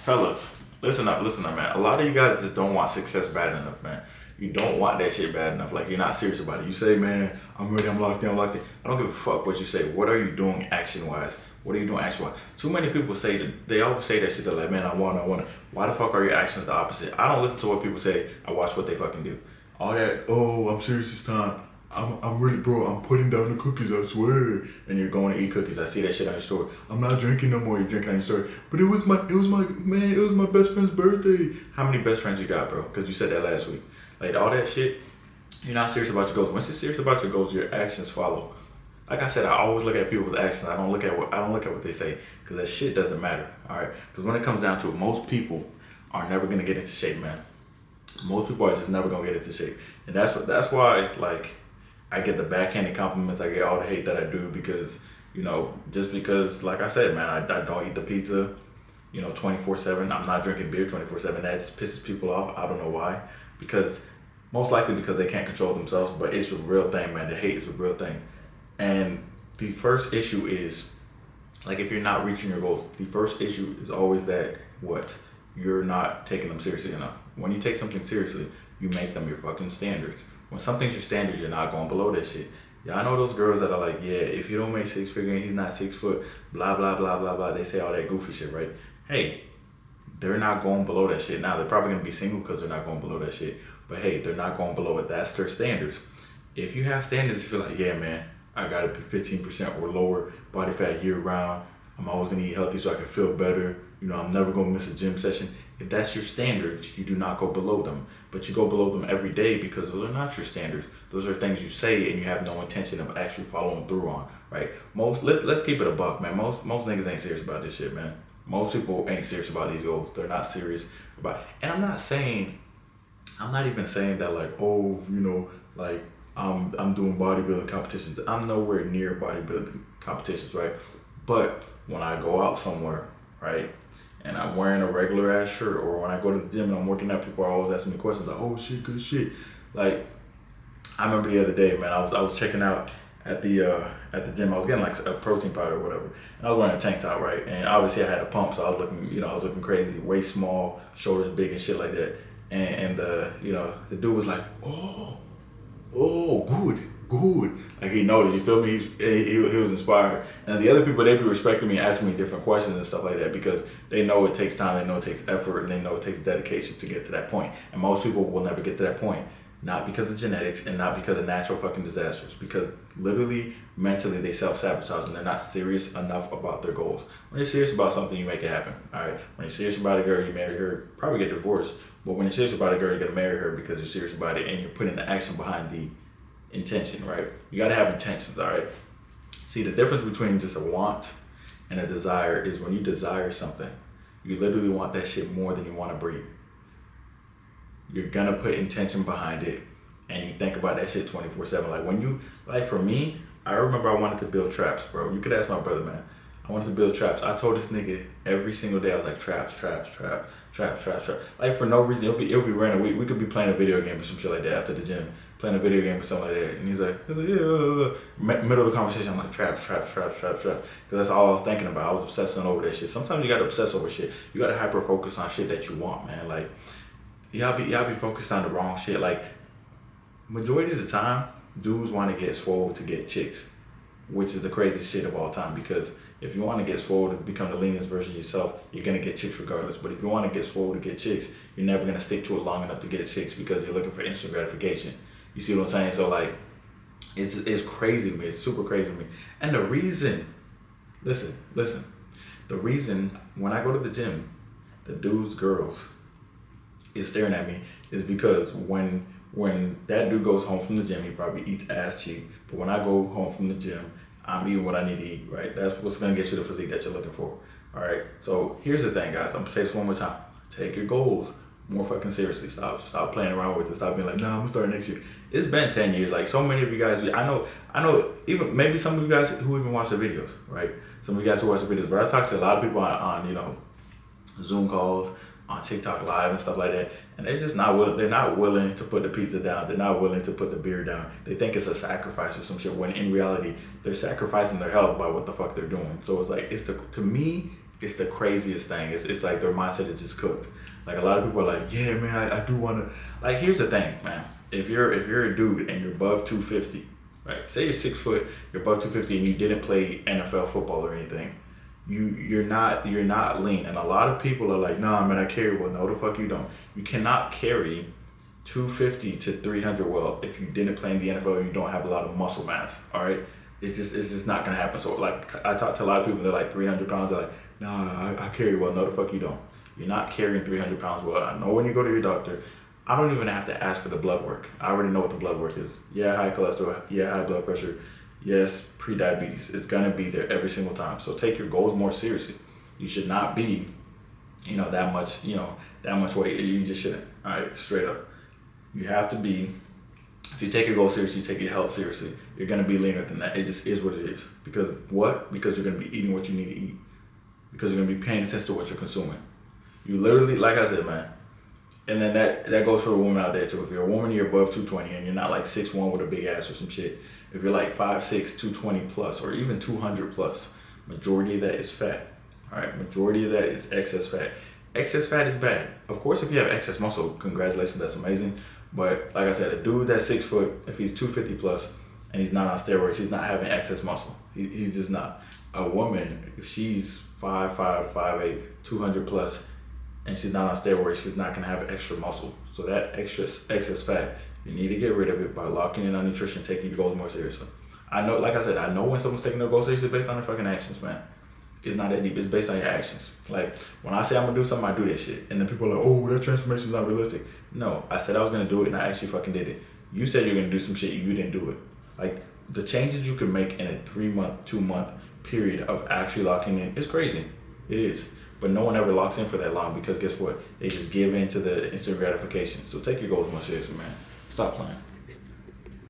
Fellas, listen up, man. A lot of you guys just don't want success bad enough, man. You don't want that shit bad enough. Like, you're not serious about it. You say, man, I'm ready, I'm locked in. I don't give a fuck what you say. What are you doing action-wise? What are you doing action-wise? Too many people say that, they always say that shit. They're like, man, I want it. Why the fuck are your actions the opposite? I don't listen to what people say. I watch what they fucking do. All that, oh, I'm serious this time. I'm really, bro, I'm putting down the cookies, I swear. And you're going to eat cookies. I see that shit on your story. I'm not drinking no more. You're drinking on your story. But it was my best friend's birthday. How many best friends you got, bro? Because you said that last week. Like, all that shit, you're not serious about your goals. Once you're serious about your goals, your actions follow. Like I said, I always look at people's actions. I don't look at what they say, because that shit doesn't matter. All right, because when it comes down to it, most people are never gonna get into shape, man. Most people are just never gonna get into shape, and that's why, like, I get the backhanded compliments. I get all the hate that I do because, just because, like I said, man, I don't eat the pizza, 24/7. I'm not drinking beer 24/7. That just pisses people off. I don't know why. Because most likely because they can't control themselves, but it's a real thing, man. The hate is a real thing. And the first issue is, like, if you're not reaching your goals, the first issue is always that, you're not taking them seriously enough. When you take something seriously, you make them your fucking standards. When something's your standards, you're not going below that shit. Yeah, I know those girls that are like, yeah, if you don't make 6 figure and he's not 6 foot, blah, blah, blah, blah, blah. They say all that goofy shit, right? Hey, they're not going below that shit. Now, they're probably going to be single because they're not going below that shit. But hey, they're not going below it. That's their standards. If you have standards, you feel like, yeah, man, I got to be 15% or lower body fat year round. I'm always going to eat healthy so I can feel better. I'm never going to miss a gym session. If that's your standards, you do not go below them. But you go below them every day because those are not your standards. Those are things you say and you have no intention of actually following through on, right? Let's keep it a buck, man. Most niggas ain't serious about this shit, man. Most people ain't serious about these goals. They're not serious about it. And I'm not even saying that, like, oh, like, I'm doing bodybuilding competitions. I'm nowhere near bodybuilding competitions, right? But when I go out somewhere, right, and I'm wearing a regular ass shirt, or when I go to the gym and I'm working out, people are always asking me questions like, oh shit, good shit. Like, I remember the other day, man, I was checking out at the gym. I was getting like a protein powder or whatever. And I was wearing a tank top, right? And obviously I had a pump, so I was looking crazy, waist small, shoulders big and shit like that. And the dude was like, oh, good. Like, he noticed, you feel me? He was inspired. And the other people, they be respecting me, asking me different questions and stuff like that, because they know it takes time, they know it takes effort, and they know it takes dedication to get to that point. And most people will never get to that point. Not because of genetics and not because of natural fucking disasters, because literally, mentally, they self-sabotage and they're not serious enough about their goals. When you're serious about something, you make it happen, all right? When you're serious about a girl, you marry her, probably get divorced. But when you're serious about a girl, you're gonna marry her because you're serious about it and you're putting the action behind the intention, right? You gotta have intentions, all right? See, the difference between just a want and a desire is when you desire something, you literally want that shit more than you want to breathe. You're gonna put intention behind it and you think about that shit 24/7. Like for me, I remember I wanted to build traps, bro. You could ask my brother, man. I wanted to build traps. I told this nigga every single day, I was like, traps. Like, for no reason, it'll be random. We could be playing a video game or some shit like that after the gym, playing a video game or something like that. And he's like, yeah. Middle of the conversation, I'm like, traps. Because that's all I was thinking about. I was obsessing over that shit. Sometimes you gotta obsess over shit. You gotta hyper focus on shit that you want, man. Like, y'all be focused on the wrong shit. Like, majority of the time, dudes want to get swole to get chicks, which is the craziest shit of all time, because if you want to get swole to become the leanest version of yourself, you're going to get chicks regardless. But if you want to get swole to get chicks, you're never going to stick to it long enough to get chicks because you're looking for instant gratification. You see what I'm saying? So, like, it's crazy to me. It's super crazy to me. And the reason, listen, the reason when I go to the gym, the dudes, girls is staring at me is because when that dude goes home from the gym, he probably eats ass cheek. But when I go home from the gym, I'm eating what I need to eat, right? That's what's gonna get you the physique that you're looking for, all right? So here's the thing, guys. I'm gonna say this one more time. Take your goals more fucking seriously. Stop playing around with it. Stop being like, nah, I'm gonna start next year. It's been 10 years. Like, so many of you guys, I know, even maybe some of you guys who even watch the videos, right? Some of you guys who watch the videos, but I talk to a lot of people on Zoom calls, on TikTok Live and stuff like that, and they're just not willing. They're not willing to put the pizza down. They're not willing to put the beer down. They think it's a sacrifice or some shit, when in reality, they're sacrificing their health by what the fuck they're doing. So it's like, to me, it's the craziest thing. It's like their mindset is just cooked. Like a lot of people are like, yeah, man, I do want to. Like, here's the thing, man. If you're a dude and you're above 250, right? Say you're 6 foot, you're above 250, and you didn't play NFL football or anything. You're not lean. And a lot of people are like, nah, man, I carry well. No, the fuck you don't. You cannot carry 250 to 300 well if you didn't play in the NFL. You don't have a lot of muscle mass. All right, it's just not gonna happen. So like, I talk to a lot of people. They're like 300 pounds. They're like, nah, I carry well. No, the fuck you don't. You're not carrying 300 pounds well. I know when you go to your doctor, I don't even have to ask for the blood work. I already know what the blood work is. Yeah, high cholesterol. Yeah, high blood pressure. Yes, pre-diabetes. It's gonna be there every single time. So take your goals more seriously. You should not be, that much weight. You just shouldn't. All right, straight up. You have to be. If you take your goals seriously, you take your health seriously, you're gonna be leaner than that. It just is what it is. Because what? Because you're gonna be eating what you need to eat. Because you're gonna be paying attention to what you're consuming. You literally, like I said, man. And then that goes for a woman out there too. If you're a woman, you're above 220 and you're not like 6'1" with a big ass or some shit. If you're like 5'6", 220 plus, or even 200 plus, majority of that is fat. All right, majority of that is excess fat. Excess fat is bad. Of course, if you have excess muscle, congratulations, that's amazing. But like I said, a dude that's 6 foot, if he's 250 plus and he's not on steroids, he's not having excess muscle. He's just not. A woman, if she's 5'5", 5'8", 200 plus, and she's not on steroids, she's not gonna have extra muscle. So that excess fat, you need to get rid of it by locking in on nutrition, taking your goals more seriously. I know, like I said, I know when someone's taking their goals seriously based on their fucking actions, man. It's not that deep. It's based on your actions. Like, when I say I'm gonna do something, I do that shit. And then people are like, oh, that transformation's not realistic. No, I said I was gonna do it and I actually fucking did it. You said you're gonna do some shit, you didn't do it. Like, the changes you can make in a 3-month, 2-month period of actually locking in is crazy. It is. But no one ever locks in for that long because guess what? They just give in to the instant gratification. So take your goals more seriously, man. Stop playing.